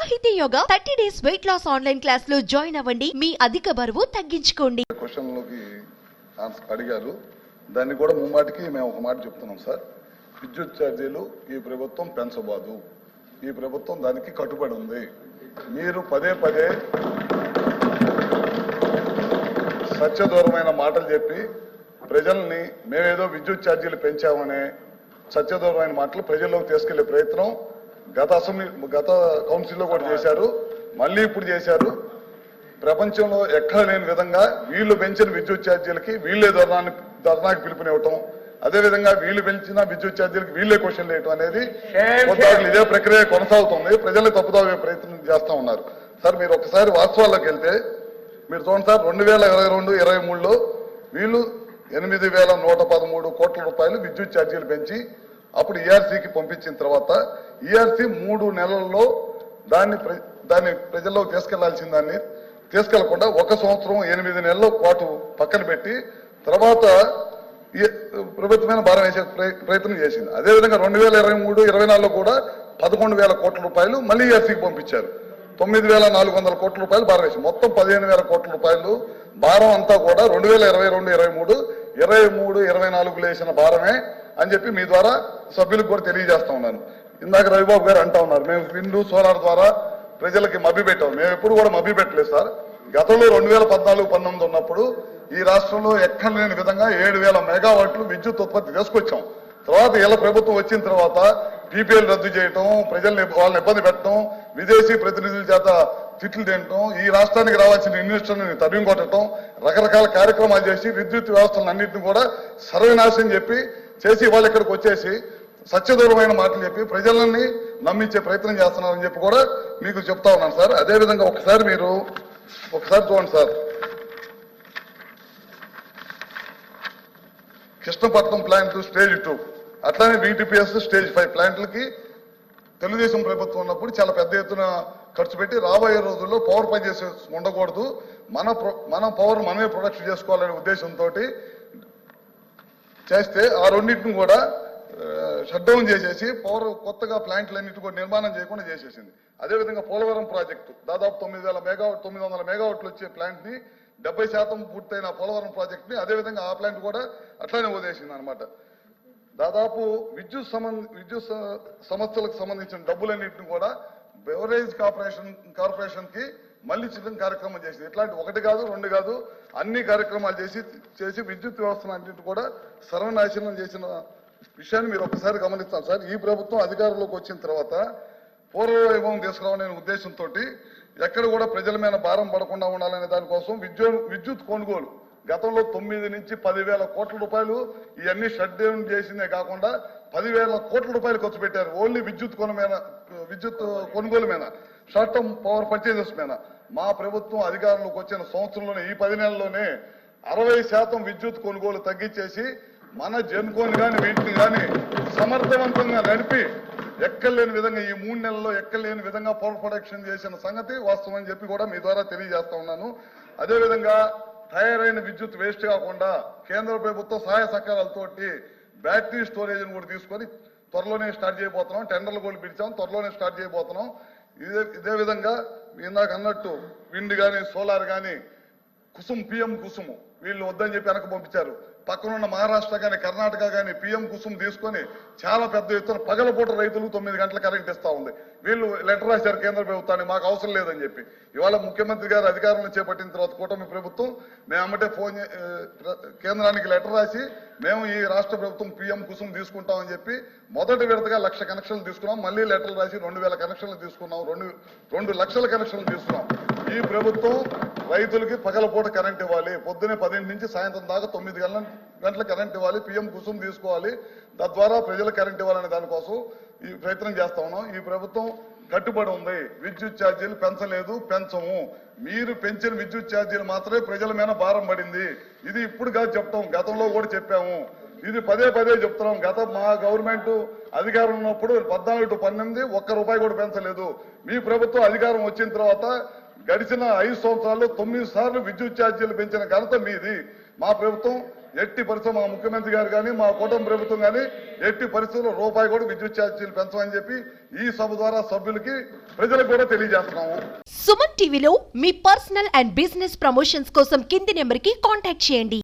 సాహితీ yoga 30 days weight loss online class లో join అవ్వండి. మీ అధిక బరువు తగ్గించుకోండి. క్వశ్చన్లోకి అడిగారు. దాన్ని కూడా ముమ్మాటికి మేము ఒక మాట చెప్తున్నాం సార్. విద్యుత్ ఛార్జీలు ఈ ప్రభుత్వం పెంచబోదు. ఈ ప్రభుత్వం దానికి కట్టుబడి ఉంది. మీరు పదే పదే సత్యదూరమైన మాటలు చెప్పి ప్రజల్ని మేమేదో విద్యుత్ ఛార్జీలు పెంచామనే సత్యదూరమైన మాటలు ప్రజల్లోకి తీసుకెళ్లే ప్రయత్నం గత కౌన్సిల్లో కూడా చేశారు, మళ్ళీ ఇప్పుడు చేశారు. ప్రపంచంలో ఎక్కడ లేని విధంగా వీళ్ళు పెంచిన విద్యుత్ ఛార్జీలకి వీళ్ళే ధర్నాకి పిలుపునివ్వటం, అదేవిధంగా వీళ్ళు పెంచిన విద్యుత్ ఛార్జీలకి వీళ్ళే క్వశ్చన్ వేయటం అనేది ఇదే ప్రక్రియ కొనసాగుతుంది. ప్రజల్ని తప్పుదాగే ప్రయత్నం చేస్తూ ఉన్నారు. సార్ మీరు ఒకసారి వాస్తవాల్లోకి వెళ్తే మీరు చూడండి సార్, 2022-23లో వీళ్ళు 8,113 కోట్ల రూపాయలు విద్యుత్ ఛార్జీలు పెంచి అప్పుడు ఈఆర్సీకి పంపించిన తర్వాత ఈఆర్సీ 3 నెలల్లో దాన్ని ప్రజల్లోకి తీసుకెళ్లాల్సిన దాన్ని తీసుకెళ్లకుండా 1 సంవత్సరం 8 నెలల పాటు పక్కన పెట్టి తర్వాత ప్రభుత్వమైన భారం వేసే ప్రయత్నం చేసింది. అదేవిధంగా 2023-24లో కూడా 11,000 కోట్ల రూపాయలు మళ్ళీ ఈఆర్సీకి పంపించారు. 9,400 కోట్ల రూపాయలు భారం వేసి మొత్తం 15,000 కోట్ల రూపాయలు భారం అంతా కూడా 2022-23, 23-24 వేసిన భారమే అని చెప్పి మీ ద్వారా సభ్యులకు కూడా తెలియజేస్తా ఉన్నాను. ఇందాక రవిబాబు గారు అంటా ఉన్నారు మేము విండ్ సోలార్ ద్వారా ప్రజలకి మభ్య పెట్టాం. మేము ఎప్పుడు కూడా మభ్య పెట్టలేదు సార్. గతంలో 2014-19 ఉన్నప్పుడు ఈ రాష్ట్రంలో ఎక్కడ లేని విధంగా 7,000 మెగావాట్లు విద్యుత్ ఉత్పత్తి తీసుకొచ్చాం. తర్వాత ఇలా ప్రభుత్వం వచ్చిన తర్వాత పీపీఎల్ రద్దు చేయటం, వాళ్ళని ఇబ్బంది పెట్టడం, విదేశీ ప్రతినిధుల చేత తిట్లు తినటం, ఈ రాష్ట్రానికి రావాల్సిన ఇన్వెస్టర్ని తరిమి కొట్టడం, రకరకాల కార్యక్రమాలు చేసి విద్యుత్ వ్యవస్థలను అన్నింటినీ కూడా సర్వనాశనం చేసి వాళ్ళు ఇక్కడికి వచ్చేసి సత్యదూరమైన మాటలు చెప్పి ప్రజలని నమ్మించే ప్రయత్నం చేస్తున్నారని చెప్పి కూడా మీకు చెప్తా ఉన్నాను సార్. అదేవిధంగా ఒకసారి చూడండి సార్, కృష్ణపట్నం ప్లాంట్ స్టేజ్ 2 అట్లానే వీటీపీఎస్ స్టేజ్ 5 ప్లాంట్లకి తెలుగుదేశం ప్రభుత్వం ఉన్నప్పుడు చాలా పెద్ద ఎత్తున ఖర్చు పెట్టి రాబోయే రోజుల్లో పవర్ పనిచేసి ఉండకూడదు, మన పవర్ మనమే ప్రొడక్షన్ చేసుకోవాలనే ఉద్దేశంతో చేస్తే ఆ రెండింటిని కూడా షట్ డౌన్ చేసేసి పవర్ కొత్తగా ప్లాంట్లన్నింటి కూడా నిర్మాణం చేయకుండా చేసేసింది. అదేవిధంగా పోలవరం ప్రాజెక్టు దాదాపు 900 మెగావాట్లు వచ్చే ప్లాంట్ ని 70% పూర్తయిన పోలవరం ప్రాజెక్ట్ ని అదేవిధంగా ఆ ప్లాంట్ కూడా అట్లానే వదిలేసింది అనమాట. దాదాపు విద్యుత్ సంస్థలకు సంబంధించిన డబ్బులన్నింటిని కూడా బెవరేజ్ కార్పొరేషన్ కి మళ్ళీ చిన్న కార్యక్రమం చేసింది. ఇట్లాంటి 1 కాదు 2 కాదు అన్ని కార్యక్రమాలు చేసి విద్యుత్ వ్యవస్థను అన్నింటి కూడా సర్వనాశనం చేసిన విషయాన్ని మీరు ఒకసారి గమనిస్తాం సార్. ఈ ప్రభుత్వం అధికారంలోకి వచ్చిన తర్వాత పూర్వవైభవం తీసుకురావాలనే ఉద్దేశంతో ఎక్కడ కూడా ప్రజల మీద భారం పడకుండా ఉండాలనే దానికోసం విద్యుత్ కొనుగోలు గతంలో 9 నుంచి 10,000 కోట్ల రూపాయలు ఇవన్నీ షట్ డౌన్ చేసిందే కాకుండా 10,000 కోట్ల రూపాయలు ఖర్చు పెట్టారు ఓన్లీ విద్యుత్ కొనుగోలు మీద, షార్ట్ టర్మ్ పవర్ పర్చేజెస్ మీద. మా ప్రభుత్వం అధికారంలోకి వచ్చిన సంవత్సరంలోనే ఈ 10 నెలల్లోనే 60% విద్యుత్ కొనుగోలు తగ్గించేసి మన జెన్కోని కానీ వీటిని కానీ సమర్థవంతంగా నడిపి ఎక్కలేని విధంగా ఈ 3 నెలల్లో ఎక్కలేని విధంగా పవర్ ప్రొడక్షన్ చేసిన సంగతి వాస్తవం అని చెప్పి కూడా మీ ద్వారా తెలియజేస్తా ఉన్నాను. అదేవిధంగా తయారైన విద్యుత్ వేస్ట్ కాకుండా కేంద్ర ప్రభుత్వ సహాయ సహకారాలతోటి బ్యాటరీ స్టోరేజ్ని కూడా తీసుకొని త్వరలోనే స్టార్ట్ చేయబోతున్నాం. టెండర్లు కూడా పిలిచాం, త్వరలోనే స్టార్ట్ చేయబోతున్నాం. ఇదే విధంగా ఇందాక అన్నట్టు విండ్ కానీ సోలార్ కానీ పిఎం కుసుమ్ వీళ్ళు వద్దని చెప్పి వెనక పంపించారు. పక్కనున్న మహారాష్ట్ర కానీ కర్ణాటక కానీ పిఎం కుసుమ్ తీసుకొని చాలా పెద్ద ఎత్తున పగలపూట రైతులకు 9 గంటల కరెంట్ ఇస్తా ఉంది. వీళ్ళు లెటర్ రాశారు కేంద్ర ప్రభుత్వాన్ని మాకు అవసరం లేదని చెప్పి. ఇవాళ ముఖ్యమంత్రి గారు అధికారంలో చేపట్టిన తర్వాత కూటమి ప్రభుత్వం మేము అమ్మటే కేంద్రానికి లెటర్ రాసి మేము ఈ రాష్ట్ర ప్రభుత్వం పిఎం కుసుమ్ తీసుకుంటామని చెప్పి మొదటి విడతగా 1,00,000 కనెక్షన్లు తీసుకున్నాం. మళ్ళీ లెటర్లు రాసి 2,000 కనెక్షన్లు తీసుకున్నాం, 2 లక్షల కనెక్షన్లు తీసుకున్నాం. ఈ ప్రభుత్వం రైతులకి పగలపూట కరెంట్ ఇవ్వాలి, పొద్దునే 10 నుంచి సాయంత్రం దాకా 9 గంటల కరెంట్ ఇవ్వాలి, పిఎం కుసుమ్ తీసుకోవాలి, తద్వారా ప్రజలకు కరెంట్ ఇవ్వాలనే దానికోసం ఈ ప్రయత్నం చేస్తా ఉన్నాం. ఈ ప్రభుత్వం కట్టుబడి ఉంది. విద్యుత్ ఛార్జీలు పెంచము. మీరు పెంచిన విద్యుత్ ఛార్జీలు మాత్రమే ప్రజల మీద భారం పడింది. ఇది ఇప్పుడు కాదు చెప్తాం, గతంలో కూడా చెప్పాము. ఇది పదే చెప్తున్నాం. మా గవర్నమెంట్ అధికారం ఉన్నప్పుడు 14-18 ₹1 కూడా పెంచలేదు. మీ ప్రభుత్వం అధికారం వచ్చిన తర్వాత గడిచిన 5 సంవత్సరాల్లో 9 సార్లు విద్యుత్ ఛార్జీలు పెంచిన ఘనత మీది. మా ప్రభుత్వం ఎట్టి పరిస్థితులు మా ముఖ్యమంత్రి గారు కానీ మా కూటమి ప్రభుత్వం కానీ ఎట్టి పరిస్థితుల్లో రూపాయి కూడా విద్యుత్ ఛార్జీలు పెంచమని చెప్పి ఈ సభ ద్వారా సభ్యులకి ప్రజలకు కూడా తెలియజేస్తున్నాము. సుమన్ టీవీలో మీ పర్సనల్ అండ్ బిజినెస్ ప్రమోషన్స్ కోసం కింది నెంబర్కి కాంటాక్ట్ చేయండి.